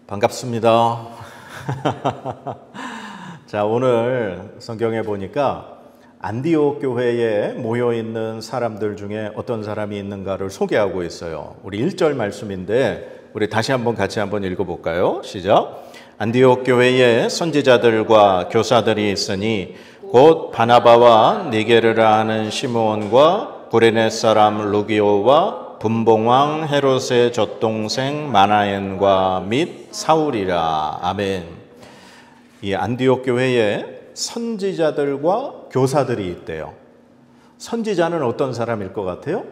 반갑습니다. 자, 오늘 성경에 보니까 안디옥 교회에 모여 있는 사람들 중에 어떤 사람이 있는가를 소개하고 있어요. 우리 1절 말씀인데 우리 다시 같이 한번 읽어볼까요? 시작. 안디옥 교회에 선지자들과 교사들이 있으니 곧 바나바와 니게르라 하는 시므온과 구레네 사람 루기오와 분봉왕 헤롯의 젖동생 마나엔과 및 사울이라. 아멘. 이 안디옥 교회에 선지자들과 교사들이 있대요. 선지자는 어떤 사람일 것 같아요?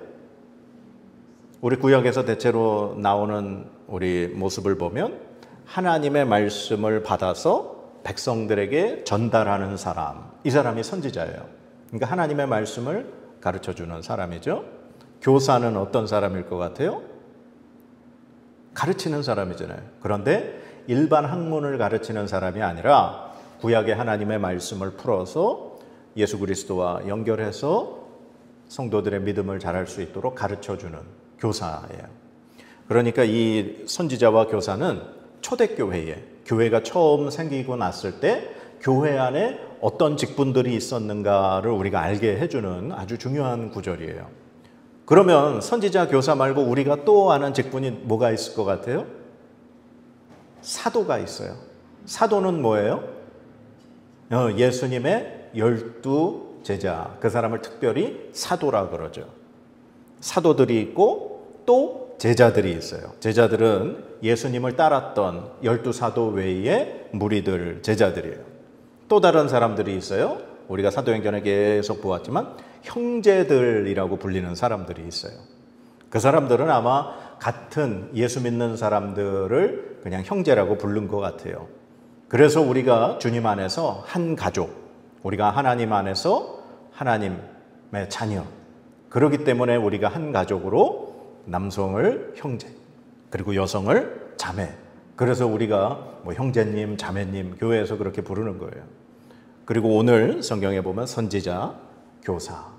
우리 구약에서 대체로 나오는 우리 모습을 보면 하나님의 말씀을 받아서 백성들에게 전달하는 사람, 이 사람이 선지자예요. 그러니까 하나님의 말씀을 가르쳐주는 사람이죠. 교사는 어떤 사람일 것 같아요? 가르치는 사람이잖아요. 그런데 일반 학문을 가르치는 사람이 아니라 구약의 하나님의 말씀을 풀어서 예수 그리스도와 연결해서 성도들의 믿음을 잘할 수 있도록 가르쳐주는 교사예요. 그러니까 이 선지자와 교사는 초대교회에, 교회가 처음 생기고 났을 때 교회 안에 어떤 직분들이 있었는가를 우리가 알게 해주는 아주 중요한 구절이에요. 그러면 선지자, 교사 말고 우리가 또 아는 직분이 뭐가 있을 것 같아요? 사도가 있어요. 사도는 뭐예요? 예수님의 12 제자, 그 사람을 특별히 사도라 그러죠. 사도들이 있고 또 제자들이 있어요. 제자들은 예수님을 따랐던 12사도 외의 무리들, 제자들이에요. 또 다른 사람들이 있어요. 우리가 사도행전에 계속 보았지만 형제들이라고 불리는 사람들이 있어요. 그 사람들은 아마 같은 예수 믿는 사람들을 그냥 형제라고 부른 것 같아요. 그래서 우리가 주님 안에서 한 가족, 우리가 하나님 안에서 하나님의 자녀, 그렇기 때문에 우리가 한 가족으로 남성을 형제, 그리고 여성을 자매, 그래서 우리가 형제님, 자매님, 교회에서 그렇게 부르는 거예요. 그리고 오늘 성경에 보면 선지자, 교사,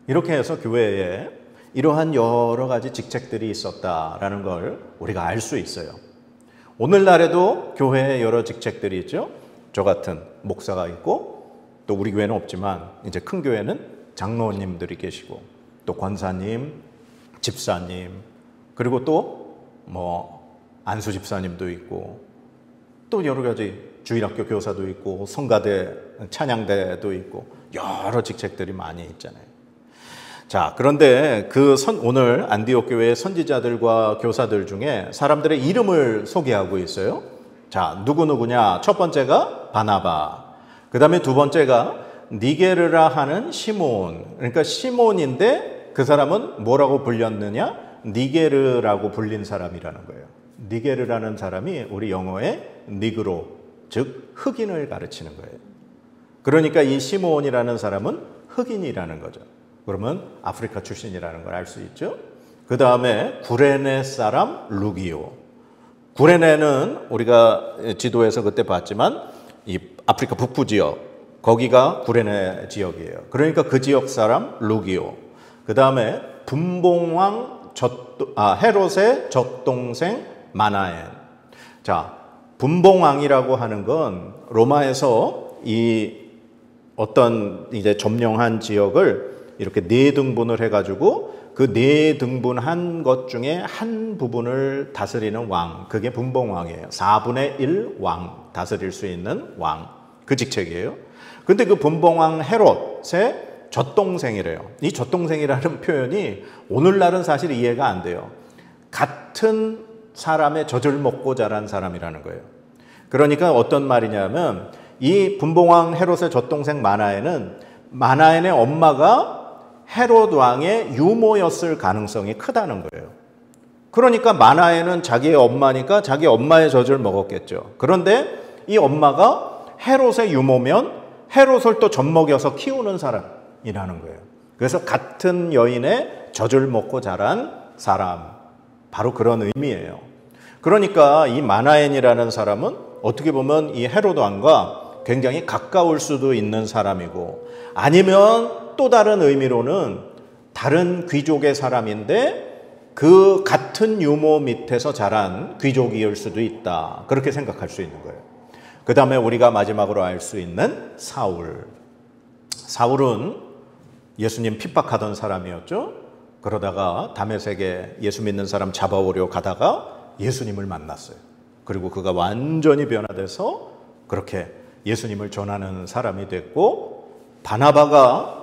이렇게 해서 교회에 이러한 여러 가지 직책들이 있었다라는 걸 우리가 알 수 있어요. 오늘날에도 교회에 여러 직책들이 있죠. 저 같은 목사가 있고, 또 우리 교회는 없지만 이제 큰 교회는 장로님들이 계시고, 또 권사님, 집사님, 그리고 또 안수 집사님도 있고, 또 여러 가지 주일학교 교사도 있고, 성가대, 찬양대도 있고, 여러 직책들이 많이 있잖아요. 자, 그런데 오늘 안디옥 교회의 선지자들과 교사들 중에 사람들의 이름을 소개하고 있어요. 자, 누구냐? 첫 번째가 바나바. 그 다음에 두 번째가 니게르라 하는 시몬. 그러니까 시몬인데 그 사람은 뭐라고 불렸느냐? 니게르라고 불린 사람이라는 거예요. 니게르라는 사람이 우리 영어의 니그로, 즉 흑인을 가르치는 거예요. 그러니까 이 시몬이라는 사람은 흑인이라는 거죠. 그러면 아프리카 출신이라는 걸 알 수 있죠. 그 다음에 구레네 사람 루기오. 구레네는 우리가 지도에서 그때 봤지만 이 아프리카 북부 지역, 거기가 구레네 지역이에요. 그러니까 그 지역 사람 루기오. 그 다음에 분봉왕 헤롯의 젖동생 마나엔. 자, 분봉왕이라고 하는 건 로마에서 이 어떤 이제 점령한 지역을 이렇게 네 등분을 해가지고 그 네 등분한 것 중에 한 부분을 다스리는 왕, 그게 분봉왕이에요. 4분의 1 왕, 다스릴 수 있는 왕, 그 직책이에요. 근데 그 분봉왕 헤롯의 젖동생이래요. 이 젖동생이라는 표현이 오늘날은 사실 이해가 안 돼요. 같은 사람의 젖을 먹고 자란 사람이라는 거예요. 그러니까 어떤 말이냐면 이 분봉왕 헤롯의 젖동생 마나엔의 엄마가 헤롯 왕의 유모였을 가능성이 크다는 거예요. 그러니까 마나엔은 자기의 엄마니까 자기 엄마의 젖을 먹었겠죠. 그런데 이 엄마가 헤롯의 유모면 헤롯을 또 젖먹여서 키우는 사람이라는 거예요. 그래서 같은 여인의 젖을 먹고 자란 사람, 바로 그런 의미예요. 그러니까 이 마나엔이라는 사람은 어떻게 보면 이 헤롯 왕과 굉장히 가까울 수도 있는 사람이고, 아니면 또 다른 의미로는 다른 귀족의 사람인데 그 같은 유모 밑에서 자란 귀족일 수도 있다. 그렇게 생각할 수 있는 거예요. 그 다음에 우리가 마지막으로 알 수 있는 사울. 사울은 예수님 핍박하던 사람이었죠. 그러다가 다메섹에 예수 믿는 사람 잡아오려 가다가 예수님을 만났어요. 그리고 그가 완전히 변화돼서 그렇게 예수님을 전하는 사람이 됐고, 바나바가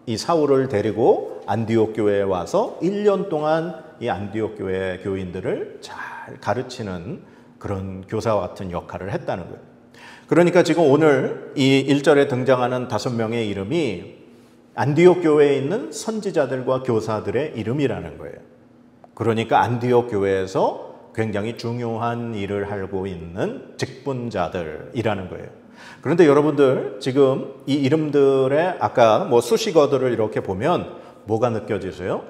이 사울을 데리고 안디옥 교회에 와서 1년 동안 이 안디옥 교회 교인들을 잘 가르치는 그런 교사와 같은 역할을 했다는 거예요. 그러니까 지금 오늘 이 1절에 등장하는 5명의 이름이 안디옥 교회에 있는 선지자들과 교사들의 이름이라는 거예요. 그러니까 안디옥 교회에서 굉장히 중요한 일을 하고 있는 직분자들이라는 거예요. 그런데 여러분들 지금 이 이름들의 아까 뭐 수식어들을 이렇게 보면 뭐가 느껴지세요?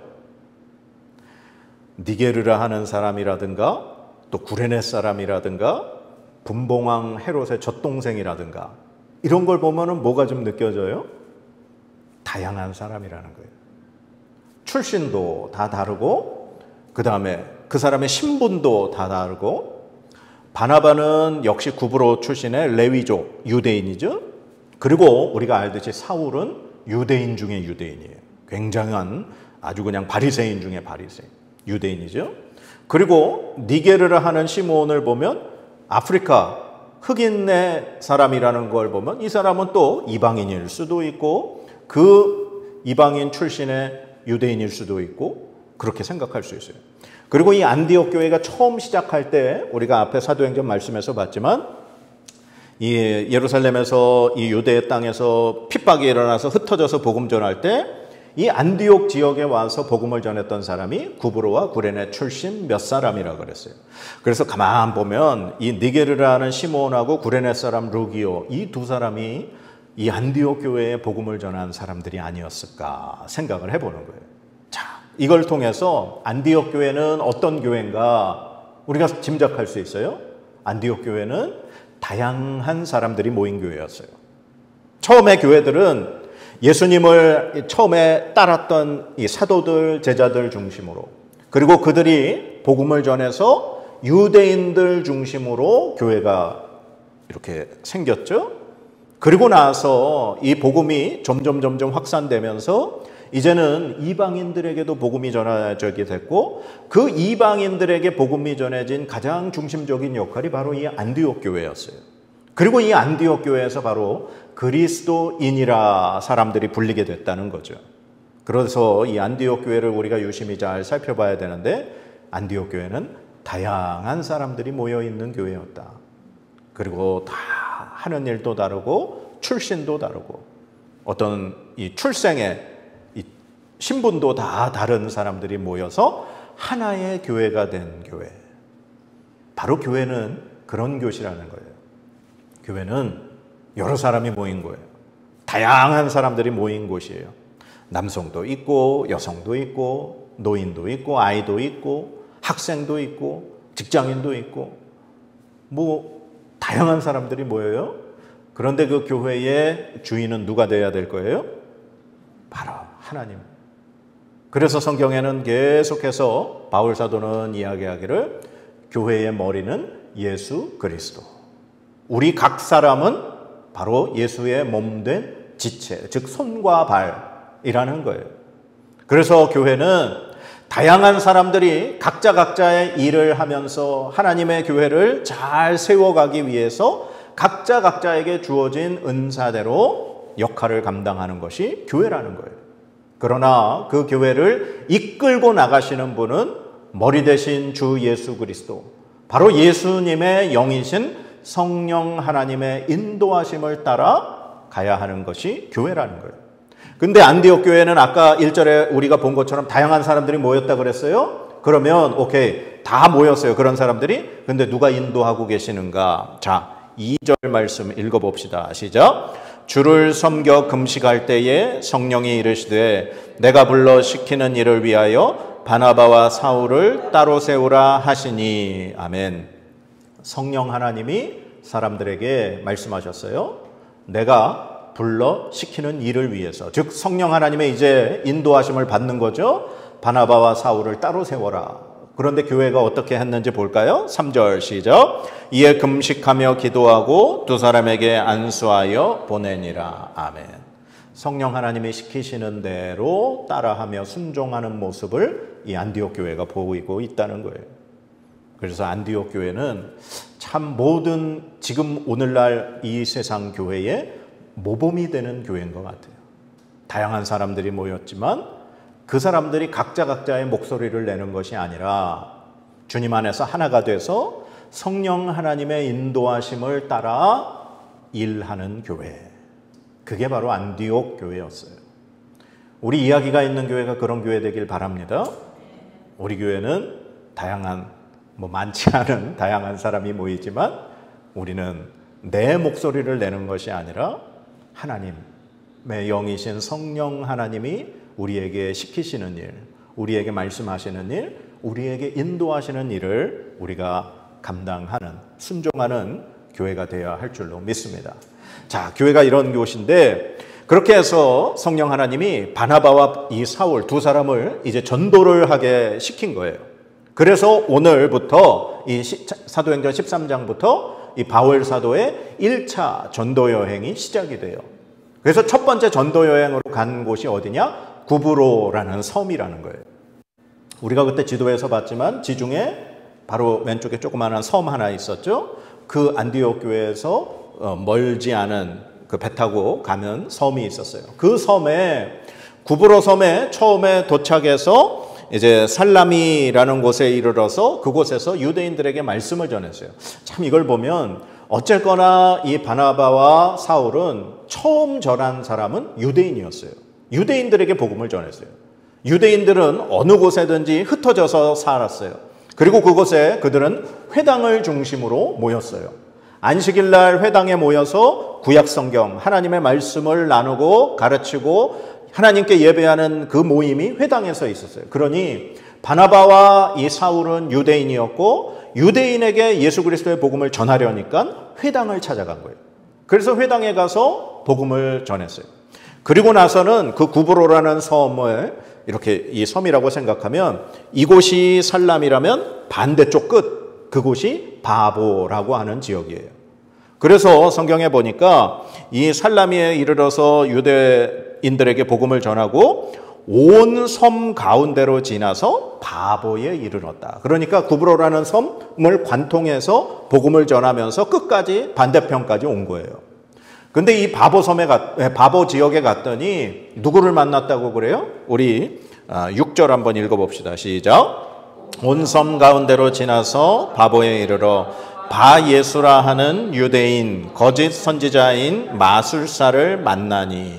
니게르라 하는 사람이라든가 또 구레네 사람이라든가 분봉왕 헤롯의 젖동생이라든가 이런 걸 보면은 뭐가 좀 느껴져요? 다양한 사람이라는 거예요. 출신도 다 다르고 그 다음에 그 사람의 신분도 다 다르고, 바나바는 역시 구브로 출신의 레위족 유대인이죠. 그리고 우리가 알듯이 사울은 유대인 중에 유대인이에요. 굉장한 아주 그냥 바리새인 중에 바리새인 유대인이죠. 그리고 니게르라 하는 시몬을 보면 아프리카 흑인의 사람이라는 걸 보면 이 사람은 또 이방인일 수도 있고 그 이방인 출신의 유대인일 수도 있고 그렇게 생각할 수 있어요. 그리고 이 안디옥 교회가 처음 시작할 때 우리가 앞에 사도행전 말씀에서 봤지만 이 예루살렘에서 이 유대 땅에서 핍박이 일어나서 흩어져서 복음 전할 때 이 안디옥 지역에 와서 복음을 전했던 사람이 구브로와 구레네 출신 몇 사람이라 그랬어요. 그래서 가만 보면 이 니게르라는 시몬하고 구레네 사람 루기오 이 두 사람이 이 안디옥 교회에 복음을 전한 사람들이 아니었을까 생각을 해보는 거예요. 자, 이걸 통해서 안디옥 교회는 어떤 교회인가 우리가 짐작할 수 있어요. 안디옥 교회는 다양한 사람들이 모인 교회였어요. 처음에 교회들은 예수님을 처음에 따랐던 이 사도들, 제자들 중심으로, 그리고 그들이 복음을 전해서 유대인들 중심으로 교회가 이렇게 생겼죠. 그리고 나서 이 복음이 점점 확산되면서 이제는 이방인들에게도 복음이 전해지게 됐고, 그 이방인들에게 복음이 전해진 가장 중심적인 역할이 바로 이 안디옥 교회였어요. 그리고 이 안디옥 교회에서 바로 그리스도인이라 사람들이 불리게 됐다는 거죠. 그래서 이 안디옥 교회를 우리가 유심히 잘 살펴봐야 되는데, 안디옥 교회는 다양한 사람들이 모여 있는 교회였다. 그리고 다 하는 일도 다르고 출신도 다르고 어떤 이 출생의 이 신분도 다 다른 사람들이 모여서 하나의 교회가 된 교회. 바로 교회는 그런 곳이라는 거예요. 교회는 여러 사람이 모인 거예요. 다양한 사람들이 모인 곳이에요. 남성도 있고 여성도 있고 노인도 있고 아이도 있고 학생도 있고 직장인도 있고 뭐 다양한 사람들이 모여요. 그런데 그 교회의 주인은 누가 돼야 될 거예요? 바로 하나님. 그래서 성경에는 계속해서 바울 사도는 이야기하기를 교회의 머리는 예수 그리스도. 우리 각 사람은 바로 예수의 몸된 지체, 즉 손과 발이라는 거예요. 그래서 교회는 다양한 사람들이 각자의 일을 하면서 하나님의 교회를 잘 세워가기 위해서 각자에게 주어진 은사대로 역할을 감당하는 것이 교회라는 거예요. 그러나 그 교회를 이끌고 나가시는 분은 머리 대신 주 예수 그리스도, 바로 예수님의 영이신 성령 하나님의 인도하심을 따라 가야 하는 것이 교회라는 거예요. 근데 안디옥 교회는 아까 1절에 우리가 본 것처럼 다양한 사람들이 모였다 그랬어요. 그러면 오케이, 다 모였어요, 그런 사람들이. 근데 누가 인도하고 계시는가? 자, 2절 말씀 읽어봅시다. 시작. 주를 섬겨 금식할 때에 성령이 이르시되 내가 불러 시키는 일을 위하여 바나바와 사울을 따로 세우라 하시니. 아멘. 성령 하나님이 사람들에게 말씀하셨어요. 내가 불러 시키는 일을 위해서, 즉 성령 하나님의 이제 인도하심을 받는 거죠. 바나바와 사울을 따로 세워라. 그런데 교회가 어떻게 했는지 볼까요? 3절 시작. 이에 금식하며 기도하고 두 사람에게 안수하여 보내니라. 아멘. 성령 하나님이 시키시는 대로 따라하며 순종하는 모습을 이 안디옥 교회가 보이고 있다는 거예요. 그래서 안디옥 교회는 참 모든 지금 오늘날 이 세상 교회의 모범이 되는 교회인 것 같아요. 다양한 사람들이 모였지만 그 사람들이 각자의 목소리를 내는 것이 아니라 주님 안에서 하나가 돼서 성령 하나님의 인도하심을 따라 일하는 교회. 그게 바로 안디옥 교회였어요. 우리 이야기가 있는 교회가 그런 교회 되길 바랍니다. 우리 교회는 많지 않은 다양한 사람이 모이지만 우리는 내 목소리를 내는 것이 아니라 하나님의 영이신 성령 하나님이 우리에게 시키시는 일, 우리에게 말씀하시는 일, 우리에게 인도하시는 일을 우리가 감당하는, 순종하는 교회가 되어야 할 줄로 믿습니다. 자, 교회가 이런 곳인데 그렇게 해서 성령 하나님이 바나바와 이 사울 두 사람을 이제 전도를 하게 시킨 거예요. 그래서 오늘부터 이 사도행전 13장부터 이 바울 사도의 1차 전도 여행이 시작이 돼요. 그래서 첫 번째 전도 여행으로 간 곳이 어디냐? 구브로라는 섬이라는 거예요. 우리가 그때 지도에서 봤지만 지중해 바로 왼쪽에 조그마한 섬 하나 있었죠. 그 안디옥 교회에서 멀지 않은 그 배 타고 가면 섬이 있었어요. 그 섬에 구브로 섬에 처음에 도착해서 이제 살라미라는 곳에 이르러서 그곳에서 유대인들에게 말씀을 전했어요. 참 이걸 보면 어쨌거나 이 바나바와 사울은 처음 전한 사람은 유대인이었어요. 유대인들에게 복음을 전했어요. 유대인들은 어느 곳에든지 흩어져서 살았어요. 그리고 그곳에 그들은 회당을 중심으로 모였어요. 안식일 날 회당에 모여서 구약 성경 하나님의 말씀을 나누고 가르치고 하나님께 예배하는 그 모임이 회당에서 있었어요. 그러니 바나바와 이 사울은 유대인이었고 유대인에게 예수 그리스도의 복음을 전하려니까 회당을 찾아간 거예요. 그래서 회당에 가서 복음을 전했어요. 그리고 나서는 그 구브로라는 섬을 이렇게 이 섬이라고 생각하면 이곳이 살람이라면 반대쪽 끝, 그곳이 바보라고 하는 지역이에요. 그래서 성경에 보니까 이 살라미에 이르러서 유대인들에게 복음을 전하고 온 섬 가운데로 지나서 바보에 이르렀다. 그러니까 구브로라는 섬을 관통해서 복음을 전하면서 끝까지 반대편까지 온 거예요. 근데 이 바보 지역에 갔더니 누구를 만났다고 그래요? 우리 6절 한번 읽어봅시다. 시작. 온 섬 가운데로 지나서 바보에 이르러 바예수라 하는 유대인 거짓 선지자인 마술사를 만나니.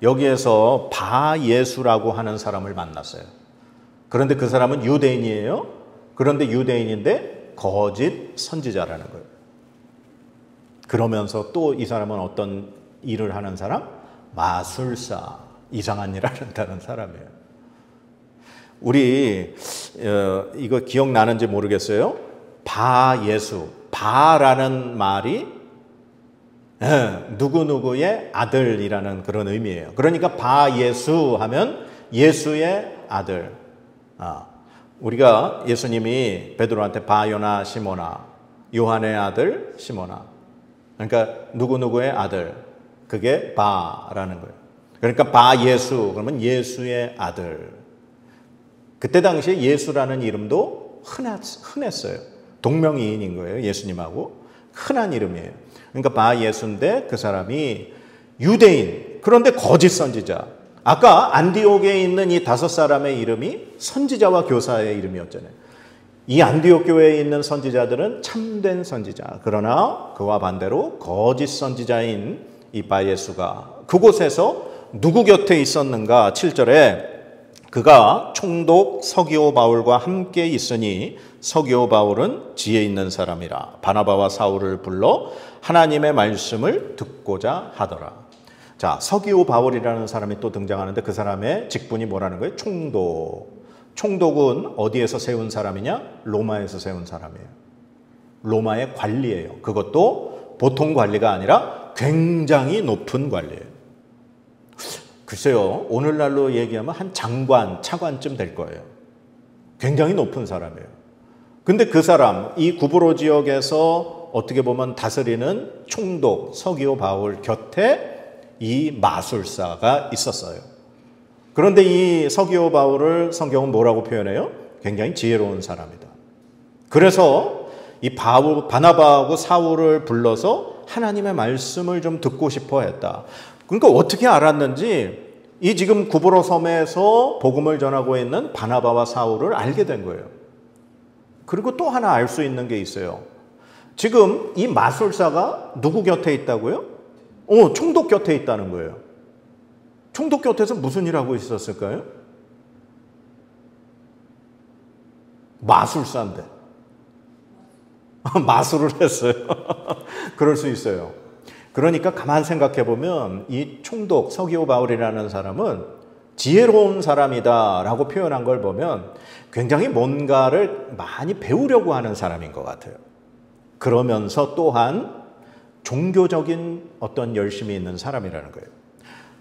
여기에서 바예수라고 하는 사람을 만났어요. 그런데 그 사람은 유대인이에요. 그런데 유대인인데 거짓 선지자라는 거예요. 그러면서 또 이 사람은 어떤 일을 하는 사람? 마술사, 이상한 일을 한다는 사람이에요. 우리 이거 기억나는지 모르겠어요. 바예수, 바라는 말이 누구누구의 아들이라는 그런 의미예요. 그러니까 바예수 하면 예수의 아들. 우리가 예수님이 베드로한테 바요나 시모나, 요한의 아들 시모나, 그러니까 누구누구의 아들, 그게 바라는 거예요. 그러니까 바예수 그러면 예수의 아들. 그때 당시에 예수라는 이름도 흔했어요. 동명이인인 거예요. 예수님하고 흔한 이름이에요. 그러니까 바예수인데 그 사람이 유대인, 그런데 거짓 선지자. 아까 안디옥에 있는 이 5사람의 이름이 선지자와 교사의 이름이었잖아요. 이 안디옥 교회에 있는 선지자들은 참된 선지자, 그러나 그와 반대로 거짓 선지자인 이 바예수가 그곳에서 누구 곁에 있었는가? 7절에 그가 총독 서기오 바울과 함께 있으니 서기오 바울은 지혜 있는 사람이라 바나바와 사울을 불러 하나님의 말씀을 듣고자 하더라. 자, 서기오 바울이라는 사람이 또 등장하는데 그 사람의 직분이 뭐라는 거예요? 총독. 총독은 어디에서 세운 사람이냐? 로마에서 세운 사람이에요. 로마의 관리예요. 그것도 보통 관리가 아니라 굉장히 높은 관리예요. 글쎄요, 오늘날로 얘기하면 한 장관, 차관쯤 될 거예요. 굉장히 높은 사람이에요. 근데 그 사람, 이 구브로 지역에서 어떻게 보면 다스리는 총독 서기오 바울 곁에 이 마술사가 있었어요. 그런데 이 서기오 바울을 성경은 뭐라고 표현해요? 굉장히 지혜로운 사람이다. 그래서 이 바나바하고 사울을 불러서 하나님의 말씀을 좀 듣고 싶어 했다. 그러니까 어떻게 알았는지 이 지금 구브로 섬에서 복음을 전하고 있는 바나바와 사울을 알게 된 거예요. 그리고 또 하나 알 수 있는 게 있어요. 지금 이 마술사가 누구 곁에 있다고요? 총독 곁에 있다는 거예요. 총독 곁에서 무슨 일 하고 있었을까요? 마술사인데. 마술을 했어요. 그럴 수 있어요. 그러니까 가만 생각해 보면 이 총독 서기오 바울이라는 사람은 지혜로운 사람이다라고 표현한 걸 보면 굉장히 뭔가를 많이 배우려고 하는 사람인 것 같아요. 그러면서 또한 종교적인 어떤 열심이 있는 사람이라는 거예요.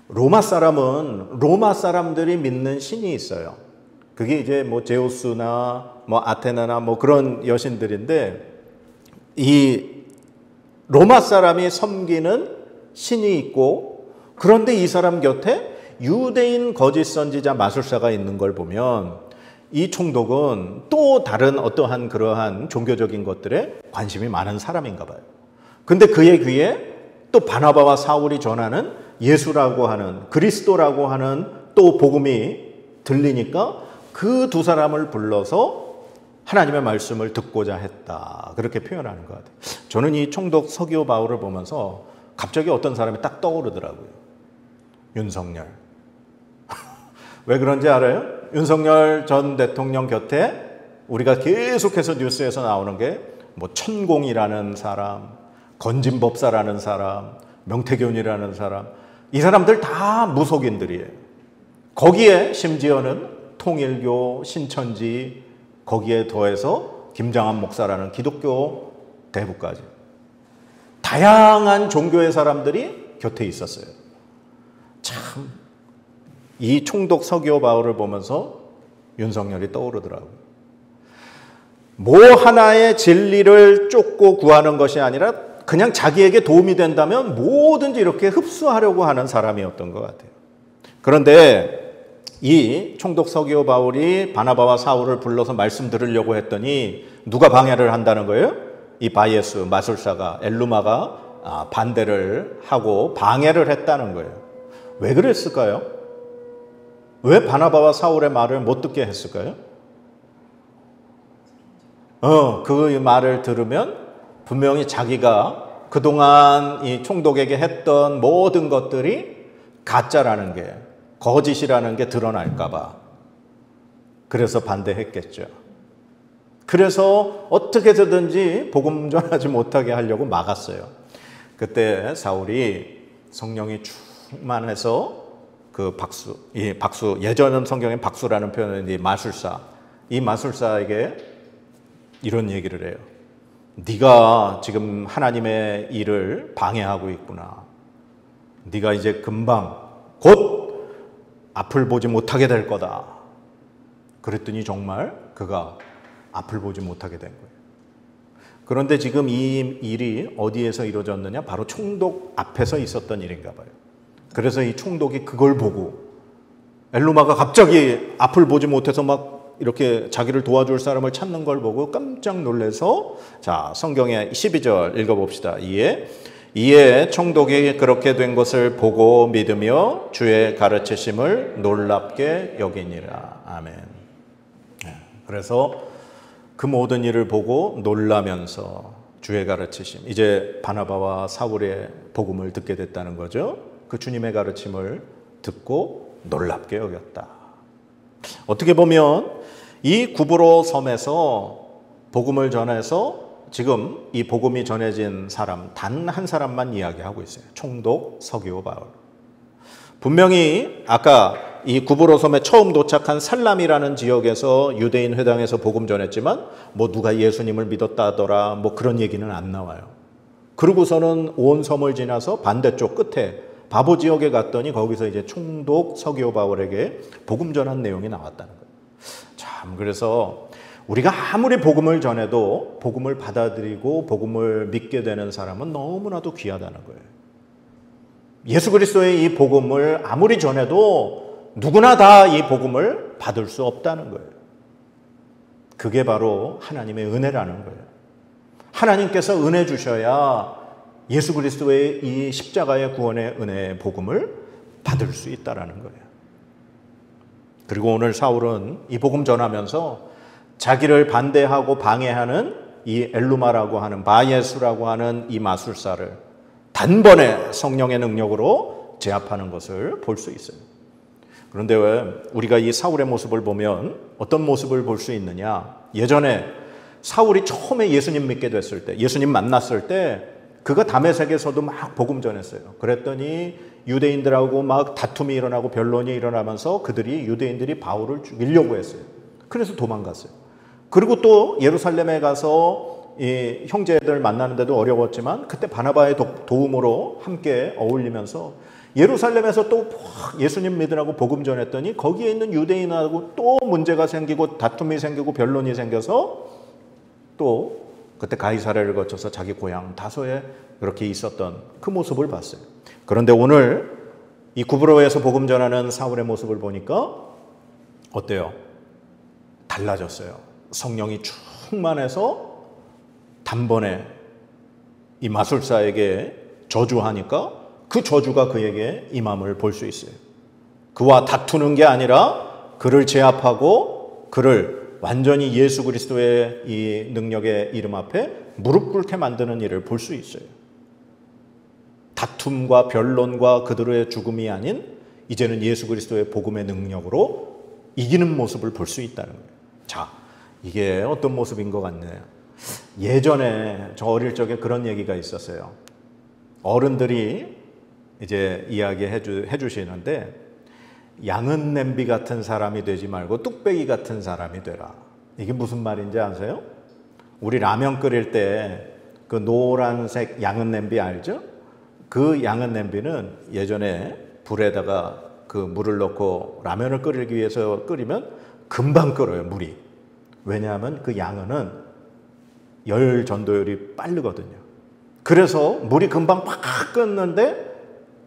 로마 사람들이 믿는 신이 있어요. 그게 이제 뭐 제우스나 뭐 아테나나 뭐 그런 여신들인데 이 로마 사람이 섬기는 신이 있고 그런데 이 사람 곁에 유대인 거짓 선지자 마술사가 있는 걸 보면 이 총독은 또 다른 어떠한 그러한 종교적인 것들에 관심이 많은 사람인가 봐요. 근데 그의 귀에 또 바나바와 사울이 전하는 예수라고 하는 그리스도라고 하는 또 복음이 들리니까 그 두 사람을 불러서 하나님의 말씀을 듣고자 했다. 그렇게 표현하는 것 같아요. 저는 이 총독 서기오 바울을 보면서 갑자기 어떤 사람이 딱 떠오르더라고요. 윤석열. 왜 그런지 알아요? 윤석열 전 대통령 곁에 우리가 계속해서 뉴스에서 나오는 게 뭐 천공이라는 사람, 건진법사라는 사람, 명태균이라는 사람, 이 사람들 다 무속인들이에요. 거기에 심지어는 통일교, 신천지, 거기에 더해서 김장한 목사라는 기독교 대부까지 다양한 종교의 사람들이 곁에 있었어요. 참, 이 총독 서기오 바울을 보면서 윤석열이 떠오르더라고요. 뭐 하나의 진리를 쫓고 구하는 것이 아니라 그냥 자기에게 도움이 된다면 뭐든지 이렇게 흡수하려고 하는 사람이었던 것 같아요. 그런데 이 총독 서기오 바울이 바나바와 사울을 불러서 말씀 들으려고 했더니 누가 방해를 한다는 거예요? 이 바예스 마술사가 엘루마가 반대를 하고 방해를 했다는 거예요. 왜 그랬을까요? 왜 바나바와 사울의 말을 못 듣게 했을까요? 그 말을 들으면 분명히 자기가 그동안 이 총독에게 했던 모든 것들이 가짜라는 게, 거짓이라는 게 드러날까 봐. 그래서 반대했겠죠. 그래서 어떻게 해서든지 복음 전하지 못하게 하려고 막았어요. 그때 사울이 성령이 충만해서 그 박수, 예전 성경엔 박수라는 표현은 이 마술사에게 이런 얘기를 해요. 네가 지금 하나님의 일을 방해하고 있구나. 네가 이제 금방 곧 앞을 보지 못하게 될 거다. 그랬더니 정말 그가 앞을 보지 못하게 된 거예요. 그런데 지금 이 일이 어디에서 이루어졌느냐? 바로 총독 앞에서 있었던 일인가 봐요. 그래서 이 총독이 그걸 보고 엘루마가 갑자기 앞을 보지 못해서 막 이렇게 자기를 도와줄 사람을 찾는 걸 보고 깜짝 놀라서, 자, 성경의 12절 읽어봅시다. 이에 총독이 그렇게 된 것을 보고 믿으며 주의 가르치심을 놀랍게 여기니라. 아멘. 그래서 그 모든 일을 보고 놀라면서 주의 가르치심, 이제 바나바와 사울의 복음을 듣게 됐다는 거죠. 그 주님의 가르침을 듣고 놀랍게 여겼다. 어떻게 보면 이 구브로 섬에서 복음을 전해서 지금 이 복음이 전해진 사람 단 한 사람만 이야기하고 있어요. 총독 서기오 바울. 분명히 아까 이 구브로 섬에 처음 도착한 살람이라는 지역에서 유대인 회당에서 복음 전했지만 뭐 누가 예수님을 믿었다더라 뭐 그런 얘기는 안 나와요. 그러고서는 온 섬을 지나서 반대쪽 끝에 바보 지역에 갔더니 거기서 이제 총독 서기오 바울에게 복음 전한 내용이 나왔다는 거예요. 참, 그래서 우리가 아무리 복음을 전해도 복음을 받아들이고 복음을 믿게 되는 사람은 너무나도 귀하다는 거예요. 예수 그리스도의 이 복음을 아무리 전해도 누구나 다 이 복음을 받을 수 없다는 거예요. 그게 바로 하나님의 은혜라는 거예요. 하나님께서 은혜 주셔야 예수 그리스도의 이 십자가의 구원의 은혜의 복음을 받을 수 있다라는 거예요. 그리고 오늘 사울은 이 복음 전하면서 자기를 반대하고 방해하는 이 엘루마라고 하는 바예수라고 하는 이 마술사를 단번에 성령의 능력으로 제압하는 것을 볼 수 있어요. 그런데 왜 우리가 이 사울의 모습을 보면 어떤 모습을 볼 수 있느냐? 예전에 사울이 처음에 예수님 믿게 됐을 때, 예수님 만났을 때 그가 다메섹에서도 막 복음 전했어요. 그랬더니 유대인들하고 막 다툼이 일어나고 변론이 일어나면서 유대인들이 바울을 죽이려고 했어요. 그래서 도망갔어요. 그리고 또 예루살렘에 가서 이 형제들 만나는데도 어려웠지만 그때 바나바의 도움으로 함께 어울리면서 예루살렘에서 또 예수님 믿으라고 복음 전했더니 거기에 있는 유대인하고 또 문제가 생기고 다툼이 생기고 변론이 생겨서 또 그때 가이사랴를 거쳐서 자기 고향 다소에 그렇게 있었던 그 모습을 봤어요. 그런데 오늘 이 구브로에서 복음 전하는 사울의 모습을 보니까 어때요? 달라졌어요. 성령이 충만해서 단번에 이 마술사에게 저주하니까 그 저주가 그에게 임함을 볼 수 있어요. 그와 다투는 게 아니라 그를 제압하고 그를 완전히 예수 그리스도의 이 능력의 이름 앞에 무릎 꿇게 만드는 일을 볼 수 있어요. 다툼과 변론과 그들의 죽음이 아닌 이제는 예수 그리스도의 복음의 능력으로 이기는 모습을 볼 수 있다는 거예요. 자, 이게 어떤 모습인 것 같네요. 예전에 저 어릴 적에 그런 얘기가 있었어요. 어른들이 이제 이야기해 주시는데 양은 냄비 같은 사람이 되지 말고 뚝배기 같은 사람이 되라. 이게 무슨 말인지 아세요? 우리 라면 끓일 때 그 노란색 양은 냄비 알죠? 그 양은 냄비는 예전에 불에다가 그 물을 넣고 라면을 끓이기 위해서 끓이면 금방 끓어요, 물이. 왜냐하면 그 양은은 열 전도율이 빠르거든요. 그래서 물이 금방 팍 끓는데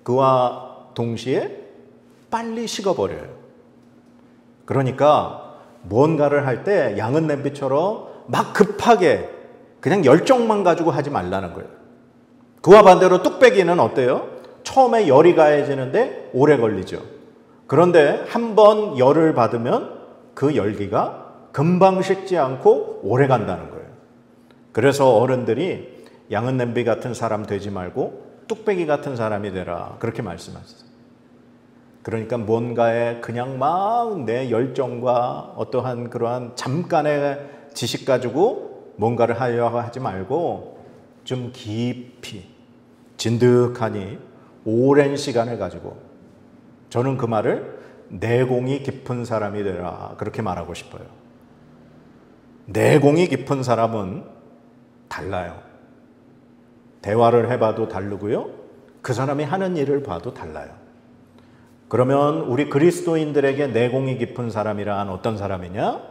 그와 동시에 빨리 식어버려요. 그러니까 뭔가를 할 때 양은 냄비처럼 막 급하게 그냥 열정만 가지고 하지 말라는 거예요. 그와 반대로 뚝배기는 어때요? 처음에 열이 가해지는데 오래 걸리죠. 그런데 한 번 열을 받으면 그 열기가 금방 식지 않고 오래 간다는 거예요. 그래서 어른들이 양은 냄비 같은 사람 되지 말고 뚝배기 같은 사람이 되라 그렇게 말씀하셨어요. 그러니까 뭔가에 그냥 막 내 열정과 어떠한 그러한 잠깐의 지식 가지고 뭔가를 하려고 하지 말고 좀 깊이 진득하니 오랜 시간을 가지고 저는 그 말을 내공이 깊은 사람이 되라 그렇게 말하고 싶어요. 내공이 깊은 사람은 달라요. 대화를 해봐도 다르고요. 그 사람이 하는 일을 봐도 달라요. 그러면 우리 그리스도인들에게 내공이 깊은 사람이란 어떤 사람이냐?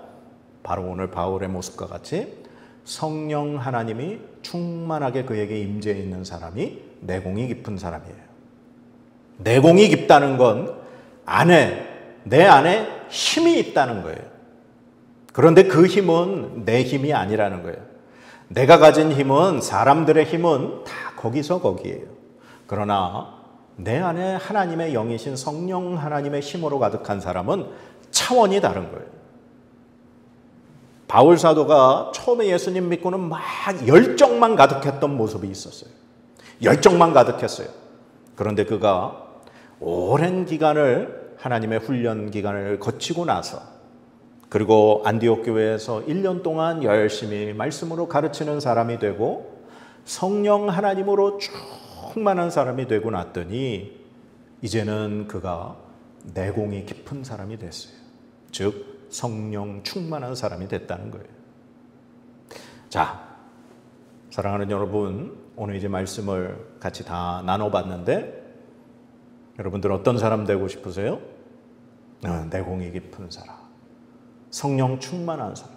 바로 오늘 바울의 모습과 같이 성령 하나님이 충만하게 그에게 임재해 있는 사람이 내공이 깊은 사람이에요. 내공이 깊다는 건 내 안에 힘이 있다는 거예요. 그런데 그 힘은 내 힘이 아니라는 거예요. 내가 가진 힘은 사람들의 힘은 다 거기에요. 그러나 내 안에 하나님의 영이신 성령 하나님의 힘으로 가득한 사람은 차원이 다른 거예요. 바울 사도가 처음에 예수님 믿고는 막 열정만 가득했던 모습이 있었어요. 열정만 가득했어요. 그런데 그가 오랜 기간을 하나님의 훈련 기간을 거치고 나서 그리고 안디옥 교회에서 1년 동안 열심히 말씀으로 가르치는 사람이 되고 성령 하나님으로 충만한 사람이 되고 났더니 이제는 그가 내공이 깊은 사람이 됐어요. 즉 성령 충만한 사람이 됐다는 거예요. 자, 사랑하는 여러분, 오늘 이제 말씀을 같이 다 나눠봤는데 여러분들 어떤 사람 되고 싶으세요? 내공이 깊은 사람, 성령 충만한 사람.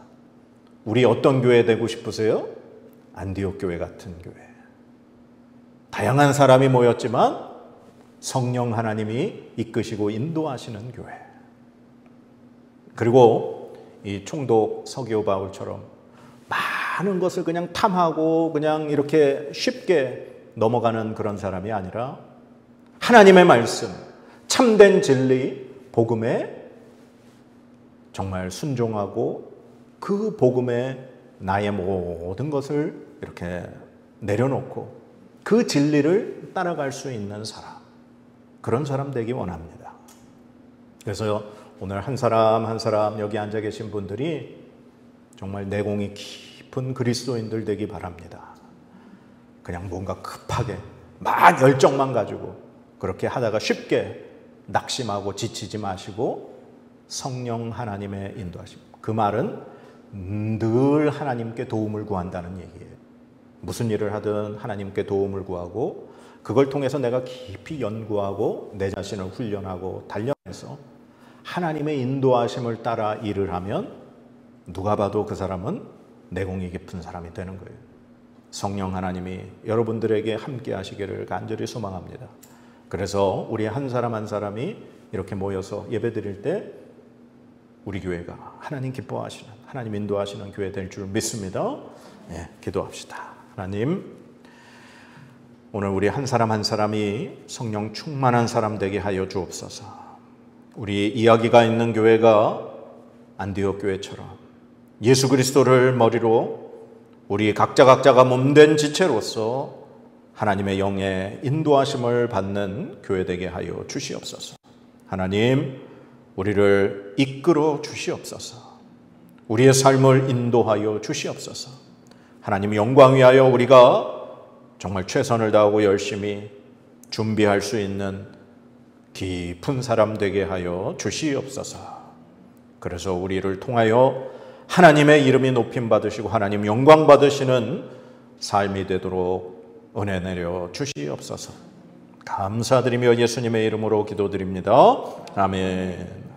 우리 어떤 교회 되고 싶으세요? 안디옥 교회 같은 교회. 다양한 사람이 모였지만 성령 하나님이 이끄시고 인도하시는 교회. 그리고 이 총독 서기오 바울처럼 많은 것을 그냥 탐하고 그냥 이렇게 쉽게 넘어가는 그런 사람이 아니라 하나님의 말씀, 참된 진리, 복음에 정말 순종하고 그 복음에 나의 모든 것을 이렇게 내려놓고 그 진리를 따라갈 수 있는 사람, 그런 사람 되기 원합니다. 그래서 오늘 한 사람 한 사람 여기 앉아 계신 분들이 정말 내공이 깊은 그리스도인들 되기 바랍니다. 그냥 뭔가 급하게 막 열정만 가지고 그렇게 하다가 쉽게 낙심하고 지치지 마시고 성령 하나님의 인도하심. 그 말은 늘 하나님께 도움을 구한다는 얘기예요. 무슨 일을 하든 하나님께 도움을 구하고 그걸 통해서 내가 깊이 연구하고 내 자신을 훈련하고 단련해서 하나님의 인도하심을 따라 일을 하면 누가 봐도 그 사람은 내공이 깊은 사람이 되는 거예요. 성령 하나님이 여러분들에게 함께 하시기를 간절히 소망합니다. 그래서 우리 한 사람 한 사람이 이렇게 모여서 예배 드릴 때 우리 교회가 하나님 기뻐하시는, 하나님 인도하시는 교회 될 줄 믿습니다. 네, 기도합시다. 하나님, 오늘 우리 한 사람 한 사람이 성령 충만한 사람 되게 하여 주옵소서. 우리 이야기가 있는 교회가 안디옥 교회처럼 예수 그리스도를 머리로 우리 각자가 몸된 지체로서 하나님의 영의 인도하심을 받는 교회 되게 하여 주시옵소서. 하나님, 우리를 이끌어 주시옵소서. 우리의 삶을 인도하여 주시옵소서. 하나님 영광 위하여 우리가 정말 최선을 다하고 열심히 준비할 수 있는 깊은 사람 되게 하여 주시옵소서. 그래서 우리를 통하여 하나님의 이름이 높임 받으시고 하나님 영광 받으시는 삶이 되도록 은혜 내려 주시옵소서. 감사드리며 예수님의 이름으로 기도드립니다. 아멘.